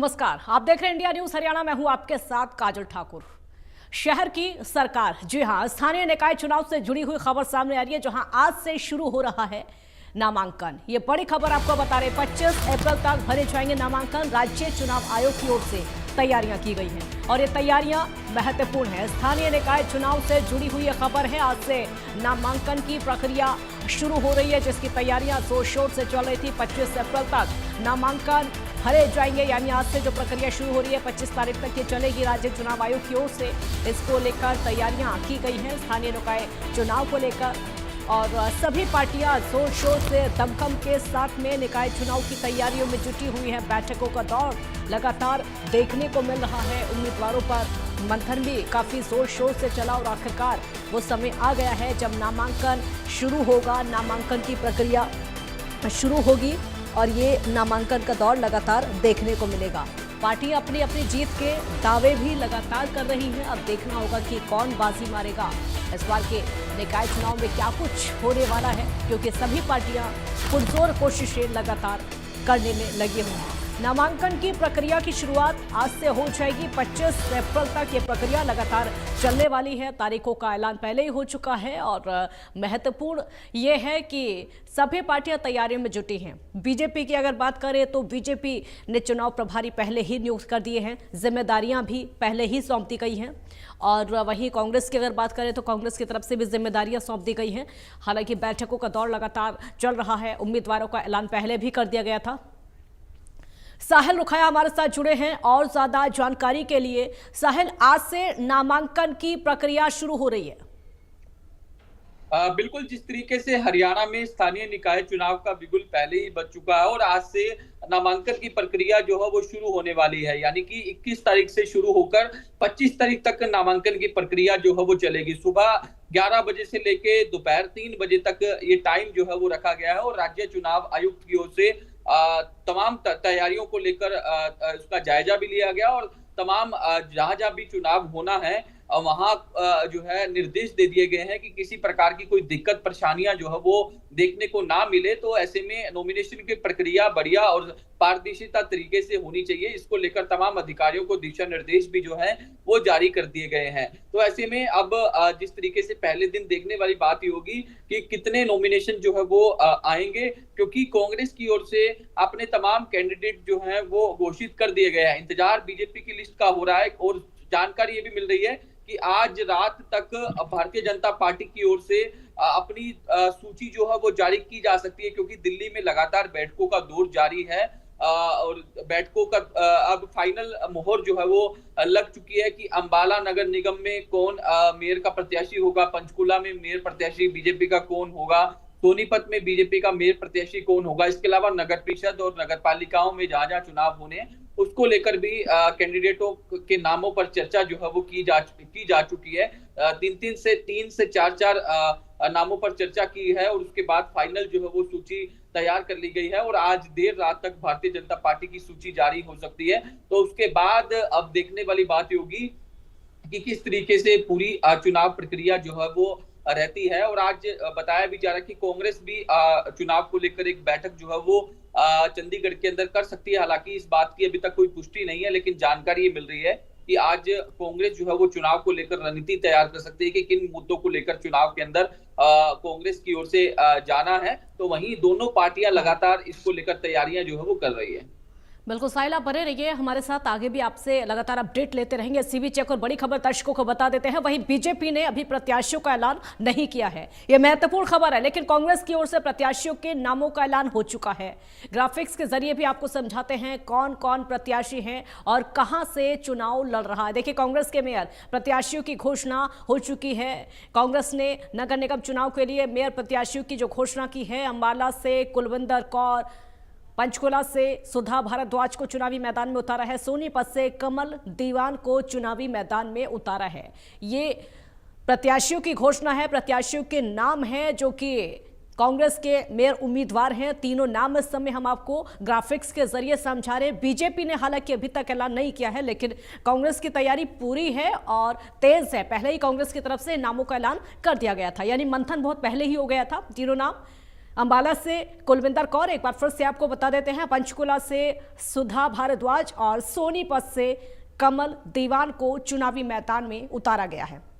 नमस्कार, आप देख रहे हैं इंडिया न्यूज हरियाणा। मैं हूं आपके साथ काजल ठाकुर। शहर की सरकार, जी हां, स्थानीय निकाय चुनाव से जुड़ी हुई खबर सामने आ रही है, जहां आज से शुरू हो रहा है नामांकन। ये बड़ी खबर आपको बता रहे, 25 अप्रैल तक भरे जाएंगे नामांकन। राज्य चुनाव आयोग की ओर से तैयारियां की गई हैं और ये तैयारियां महत्वपूर्ण है। स्थानीय निकाय चुनाव से जुड़ी हुई ये खबर है। आज से नामांकन की प्रक्रिया शुरू हो रही है, जिसकी तैयारियां जोर शोर से चल रही थी। 25 अप्रैल तक नामांकन भरे जाएंगे, यानी आज से जो प्रक्रिया शुरू हो रही है 25 तारीख तक ये चलेगी। राज्य चुनाव आयोग की ओर से इसको लेकर तैयारियां की गई हैं स्थानीय निकाय चुनाव को लेकर, और सभी पार्टियां जोर शोर से दमखम के साथ में निकाय चुनाव की तैयारियों में जुटी हुई हैं। बैठकों का दौर लगातार देखने को मिल रहा है। उम्मीदवारों पर मंथन भी काफी जोर शोर से चला और आखिरकार वो समय आ गया है जब नामांकन शुरू होगा, नामांकन की प्रक्रिया शुरू होगी और ये नामांकन का दौर लगातार देखने को मिलेगा। पार्टी अपनी अपनी जीत के दावे भी लगातार कर रही है। अब देखना होगा कि कौन बाजी मारेगा इस बार के निकाय चुनाव में, क्या कुछ होने वाला है, क्योंकि सभी पार्टियां पुरजोर कोशिशें लगातार करने में लगी हुई हैं। नामांकन की प्रक्रिया की शुरुआत आज से हो जाएगी। 25 अप्रैल तक ये प्रक्रिया लगातार चलने वाली है। तारीखों का ऐलान पहले ही हो चुका है और महत्वपूर्ण ये है कि सभी पार्टियां तैयारियों में जुटी हैं। बीजेपी की अगर बात करें तो बीजेपी ने चुनाव प्रभारी पहले ही नियुक्त कर दिए हैं, जिम्मेदारियां भी पहले ही सौंप दी गई हैं। और वहीं कांग्रेस की अगर बात करें तो कांग्रेस की तरफ से भी जिम्मेदारियां सौंप दी गई हैं। हालांकि बैठकों का दौर लगातार चल रहा है। उम्मीदवारों का ऐलान पहले भी कर दिया गया था। साहिल रुखया हमारे साथ जुड़े हैं और ज्यादा जानकारी के लिए। साहिल, आज से नामांकन की प्रक्रिया शुरू हो रही है। बिल्कुल, जिस तरीके से हरियाणा में स्थानीय निकाय चुनाव का बिगुल पहले ही बज चुका है और आज से नामांकन की प्रक्रिया जो है वो शुरू होने वाली है, यानी कि 21 तारीख से शुरू होकर 25 तारीख तक नामांकन की प्रक्रिया जो है वो चलेगी। सुबह 11 बजे से लेके दोपहर 3 बजे तक ये टाइम जो है वो रखा गया है और राज्य चुनाव आयुक्त की ओर से तमाम तैयारियों को लेकर उसका जायजा भी लिया गया और तमाम जहां जहां भी चुनाव होना है वहां जो है निर्देश दे दिए गए हैं कि किसी प्रकार की कोई दिक्कत परेशानियां जो है वो देखने को ना मिले। तो ऐसे में नॉमिनेशन की प्रक्रिया बढ़िया और पारदर्शिता तरीके से होनी चाहिए। इसको लेकर तमाम अधिकारियों को दिशा निर्देश भी जो है वो जारी कर दिए गए हैं। तो ऐसे में अब जिस तरीके से पहले दिन देखने वाली बात ये होगी कि कितने नॉमिनेशन जो है वो आएंगे, क्योंकि कांग्रेस की ओर से अपने तमाम कैंडिडेट जो हैं वो घोषित कर दिए गए हैं। इंतजार बीजेपी की लिस्ट का हो रहा है और जानकारी ये भी मिल रही है कि आज रात तक भारतीय जनता पार्टी की ओर से अपनी सूची जो है वो जारी की जा सकती है, क्योंकि दिल्ली में लगातार बैठकों का दौर जारी है और बैठकों का अब फाइनल मोहर जो है वो लग चुकी है कि अंबाला नगर निगम में कौन मेयर का प्रत्याशी होगा, पंचकुला में मेयर प्रत्याशी बीजेपी का कौन होगा, सोनीपत में बीजेपी का मेयर प्रत्याशी कौन होगा। इसके अलावा नगर परिषद और नगर पालिकाओं में जहां जहां चुनाव होने उसको लेकर भी कैंडिडेटों के नामों पर चर्चा जो है वो की जा चुकी है। 3 से 4 नामों पर चर्चा की है और उसके बाद फाइनल जो है वो सूची तैयार कर ली गई है और आज देर रात तक भारतीय जनता पार्टी की सूची जारी हो सकती है। तो उसके बाद अब देखने वाली बात होगी कि किस तरीके से पूरी चुनाव प्रक्रिया जो है वो रहती है। और आज बताया भी जा रहा है कि कांग्रेस भी चुनाव को लेकर एक बैठक जो है वो चंडीगढ़ के अंदर कर सकती है। हालांकि इस बात की अभी तक कोई पुष्टि नहीं है, लेकिन जानकारी ये मिल रही है कि आज कांग्रेस जो है वो चुनाव को लेकर रणनीति तैयार कर सकती है कि किन मुद्दों को लेकर चुनाव के अंदर कांग्रेस की ओर से जाना है। तो वहीं दोनों पार्टियां लगातार इसको लेकर तैयारियां जो है वो कर रही है। बिल्कुल साहिल, आप बने रहिए हमारे साथ, आगे भी आपसे लगातार अपडेट लेते रहेंगे। सीबी चेक और बड़ी खबर दर्शकों को बता देते हैं, वहीं बीजेपी ने अभी प्रत्याशियों का ऐलान नहीं किया है। यह महत्वपूर्ण खबर है, लेकिन कांग्रेस की ओर से प्रत्याशियों के नामों का ऐलान हो चुका है। ग्राफिक्स के जरिए भी आपको समझाते हैं कौन कौन प्रत्याशी हैं और कहां से चुनाव लड़ रहा है। देखिए, कांग्रेस के मेयर प्रत्याशियों की घोषणा हो चुकी है। कांग्रेस ने नगर निगम चुनाव के लिए मेयर प्रत्याशियों की जो घोषणा की है, अंबाला से कुलविंदर कौर, पंचकुला से सुधा भारद्वाज को चुनावी मैदान में उतारा है, सोनीपत से कमल दीवान को चुनावी मैदान में उतारा है। ये प्रत्याशियों की घोषणा है, प्रत्याशियों के नाम हैं जो कि कांग्रेस के मेयर उम्मीदवार हैं। तीनों नाम इस समय हम आपको ग्राफिक्स के जरिए समझा रहे हैं। बीजेपी ने हालांकि अभी तक ऐलान नहीं किया है, लेकिन कांग्रेस की तैयारी पूरी है और तेज है। पहले ही कांग्रेस की तरफ से नामों का ऐलान कर दिया गया था, यानी मंथन बहुत पहले ही हो गया था। तीनों नाम अंबाला से कुलविंदर कौर, एक बार फिर से आपको बता देते हैं, पंचकुला से सुधा भारद्वाज और सोनीपत से कमल दीवान को चुनावी मैदान में उतारा गया है।